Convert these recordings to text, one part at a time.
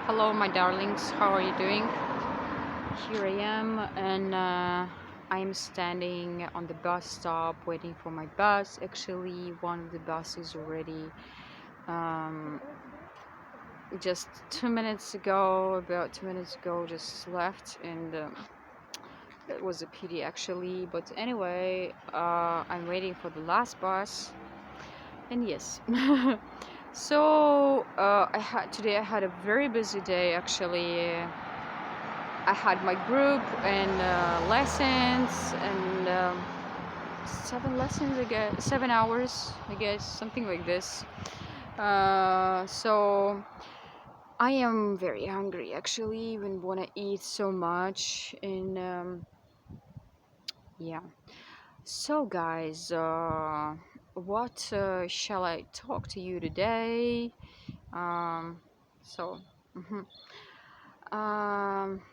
Hello, my darlings. How are you doing? Here I am, and I am standing on the bus stop waiting for my bus. Actually, one of the buses already um, just 2 minutes ago, about 2 minutes ago, just left, and it was a pity actually. But anyway, I'm waiting for the last bus, and yes. So I had a very busy day actually. I had my group and lessons and 7 lessons, I guess, 7 hours, I guess, something like this. So I am very hungry actually, even want to eat so much. And yeah. So, guys, what shall I talk to you today? Um, so. mhm.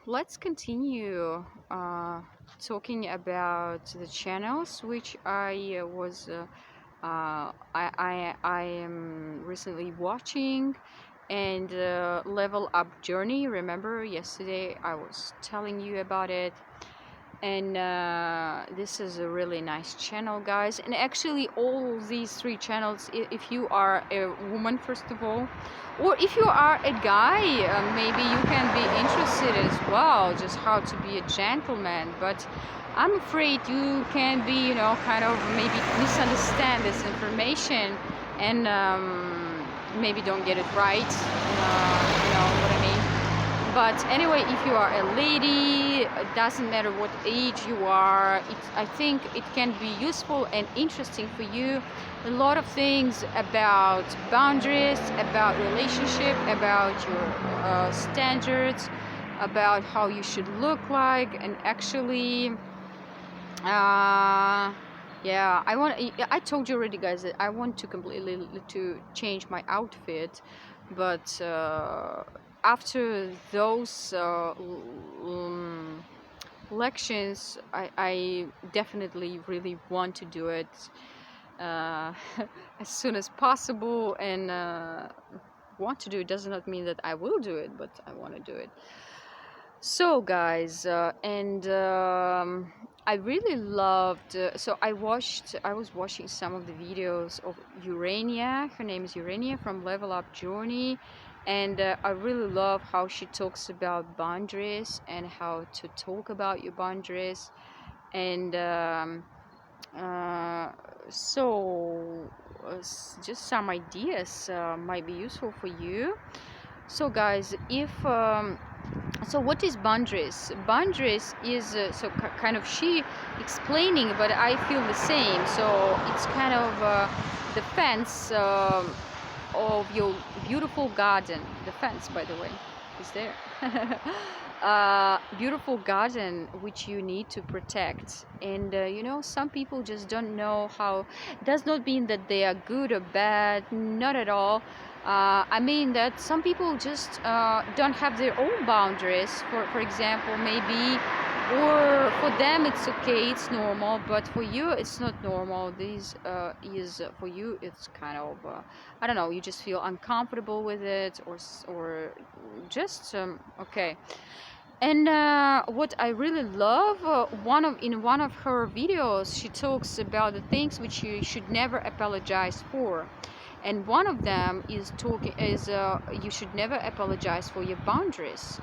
Let's continue talking about the channels which I am recently watching, and Level Up Journey. Remember yesterday I was telling you about it, and this is a really nice channel, guys. And actually all these three channels, if you are a woman first of all, or if you are a guy, maybe you can be interested as well, just how to be a gentleman. But I'm afraid you can be, kind of maybe misunderstand this information, and maybe don't get it right. You know what I mean? But anyway, if you are a lady, it doesn't matter what age you are, I think it can be useful and interesting for you. A lot of things about boundaries, about relationship, about your standards, about how you should look like, and actually, yeah, I told you already, guys, that I want to completely to change my outfit, but after those lections, I definitely really want to do it uh, as soon as possible, and want to do it does not mean that I will do it, but I want to do it. So, guys, and I really loved. I was watching some of the videos of Urania. Her name is Urania from Level Up Journey, and I really love how she talks about boundaries and how to talk about your boundaries. And uh, so, just some ideas might be useful for you. So, guys, if so what is boundaries? Boundaries is kind of she explaining, but I feel the same. So it's kind of the fence of your beautiful garden. The fence, by the way, is there. Beautiful garden which you need to protect, and some people just don't know how. Does not mean that they are good or bad, not at all. I mean that some people just don't have their own boundaries. For example, maybe, or for them it's okay, it's normal, but for you it's not normal. This is for you. It's kind of I don't know. You just feel uncomfortable with it, or just okay. And what I really love, in one of her videos, she talks about the things which you should never apologize for, and one of them is you should never apologize for your boundaries.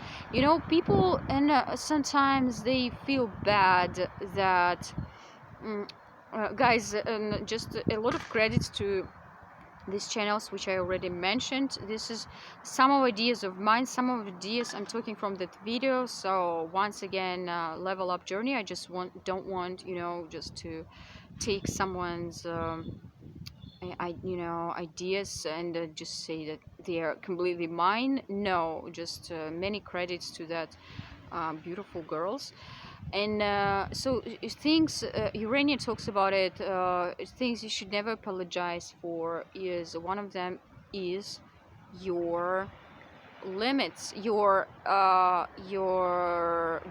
People, and sometimes they feel bad that, mm, guys, and just a lot of credits to these channels which I already mentioned. This is some of ideas of mine, some of ideas I'm talking from that video. So once again, Level Up Journey. I just don't want, just to take someone's ideas and just say that they are completely mine. No, just many credits to that beautiful girls. And so things, Urania talks about it, things you should never apologize for, is one of them is your limits, your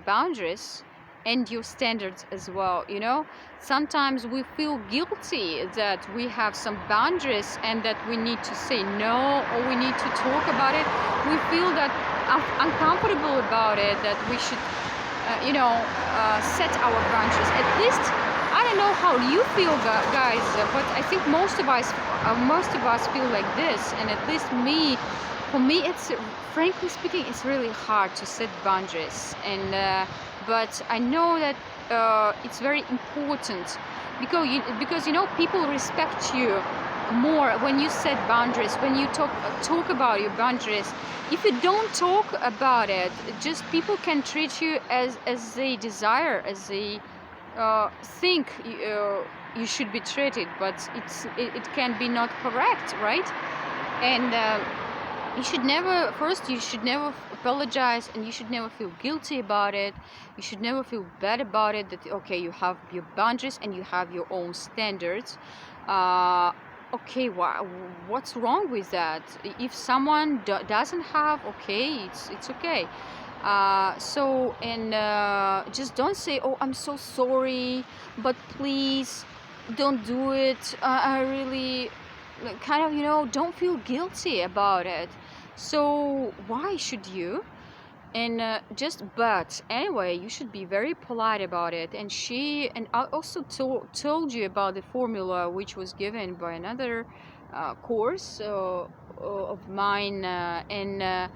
boundaries and your standards as well. Sometimes we feel guilty that we have some boundaries and that we need to say no, or we need to talk about it. We feel that uncomfortable about it, that we should set our boundaries. At least, I don't know how you feel, guys, but I think most of us feel like this. And at least for me, it's, frankly speaking, it's really hard to set boundaries. And but I know that it's very important, because people respect you more when you set boundaries, when you talk about your boundaries. If you don't talk about it, just people can treat you as they desire, as they think you should be treated, but it can be not correct, right? And you should never apologize, and you should never feel guilty about it. You should never feel bad about it, that okay, you have your boundaries and you have your own standards. Okay, what's wrong with that? If someone doesn't have, okay, it's okay. Just don't say, oh, I'm so sorry, but please don't do it. I really kind of, don't feel guilty about it. So why should you? And but anyway, you should be very polite about it. And I also told you about the formula which was given by another course of mine, and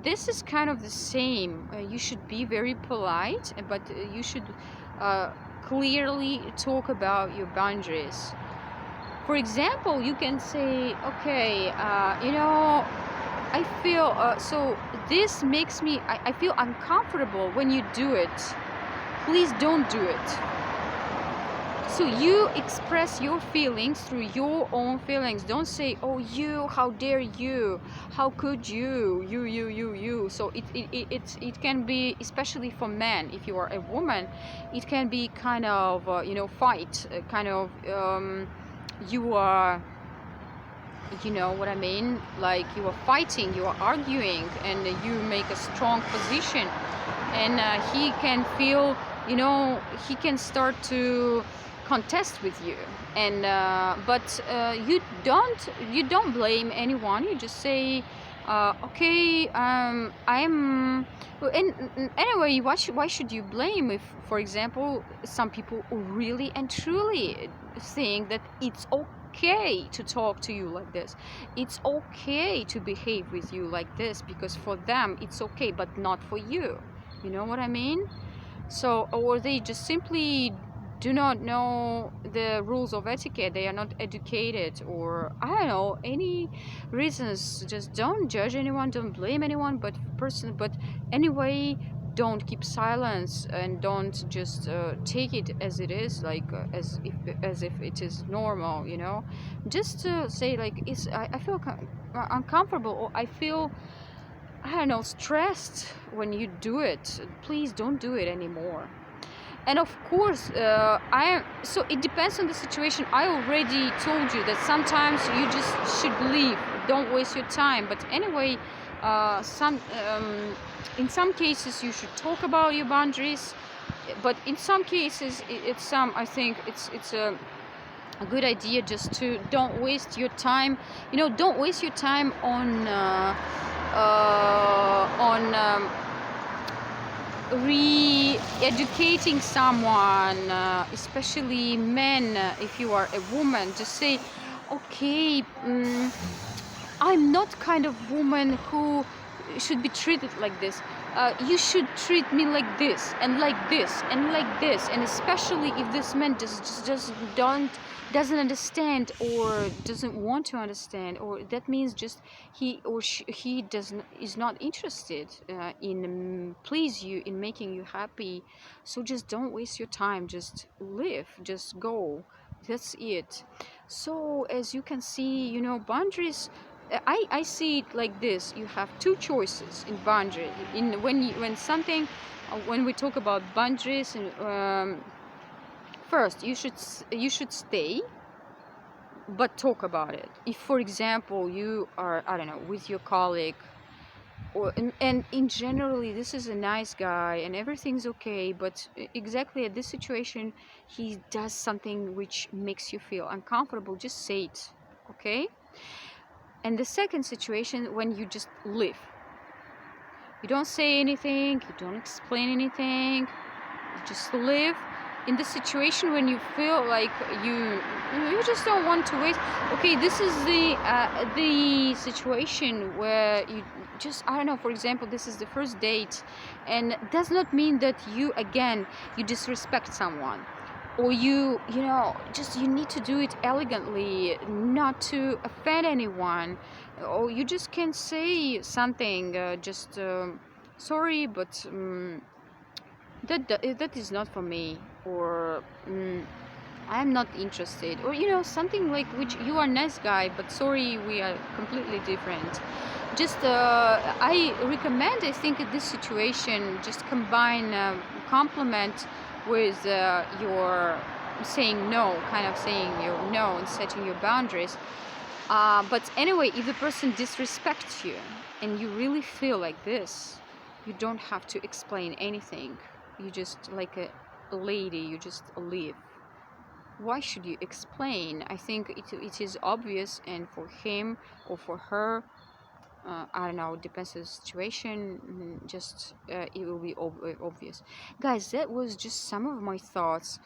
this is kind of the same. You should be very polite, but you should clearly talk about your boundaries. For example, you can say, okay, I feel so this makes me, I feel uncomfortable when you do it. Please don't do it. So you express your feelings through your own feelings. Don't say, oh, you, how dare you, how could you. So it can be, especially for men, if you are a woman, it can be kind of fight, kind of you are, you know what I mean, like you are fighting, you are arguing, and you make a strong position, and he can feel, he can start to contest with you. And but you don't blame anyone. You just say, okay, I'm and anyway, why should you blame? If, for example, some people really and truly think that it's okay to talk to you like this, it's okay to behave with you like this, because for them it's okay, but not for you. You know what I mean? So, or they just simply do not know the rules of etiquette, they are not educated, or I don't know, any reasons. Just don't judge anyone, don't blame anyone, but anyway, don't keep silence, and don't just take it as it is, like as if it is normal, just say like, I feel uncomfortable, or I feel, I don't know, stressed when you do it. Please don't do it anymore. And of course, so it depends on the situation. I already told you that sometimes you just should leave. Don't waste your time. But anyway, in some cases you should talk about your boundaries. But in some cases, I think it's a good idea just to don't waste your time. Don't waste your time on re-educating someone, especially men. If you are a woman, just say, okay, I'm not kind of woman who should be treated like this. You should treat me like this and like this and like this. And especially if this man doesn't understand, or doesn't want to understand, or that means just he is not interested in please you, in making you happy. So just don't waste your time. Just live. Just go. That's it. So as you can see, boundaries. I see it like this. You have two choices in boundary. When we talk about boundaries, and first you should stay, but talk about it. If, for example, you are, I don't know, with your colleague, and in generally this is a nice guy and everything's okay, but exactly at this situation he does something which makes you feel uncomfortable, just say it, okay? And the second situation, when you just leave, you don't say anything, you don't explain anything, you just live in the situation when you feel like you just don't want to wait. Okay, this is the situation where you just, I don't know, for example, this is the first date, and does not mean that you again you disrespect someone, or you know, just you need to do it elegantly, not to offend anyone, or you just can say something, just sorry, but that is not for me, or I'm not interested, or you know, something like which you are a nice guy, but sorry, we are completely different. Just I recommend, I think in this situation, just combine compliment with your saying no, kind of saying your no and setting your boundaries. But anyway, if the person disrespects you and you really feel like this, you don't have to explain anything. You just, like a lady, you just leave. Why should you explain? I think it is obvious, and for him or for her, I don't know, it depends on the situation, just it will be obvious. Guys, that was just some of my thoughts.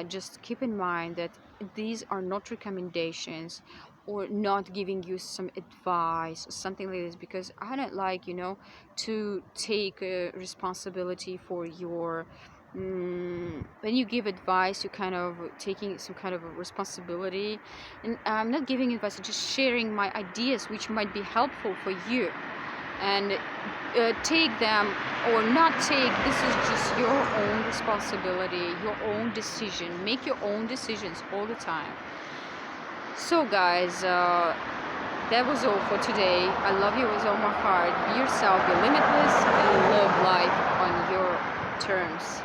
Just keep in mind that these are not recommendations or not giving you some advice or something like this, because I don't like, you know, to take responsibility for your when you give advice, you kind of taking some kind of a responsibility. And I'm not giving advice, I'm just sharing my ideas which might be helpful for you, and take them or not take, this is just your own responsibility, your own decision. Make your own decisions all the time. So guys, that was all for today. I love you with all my heart. Be yourself, be limitless, and live life on your terms.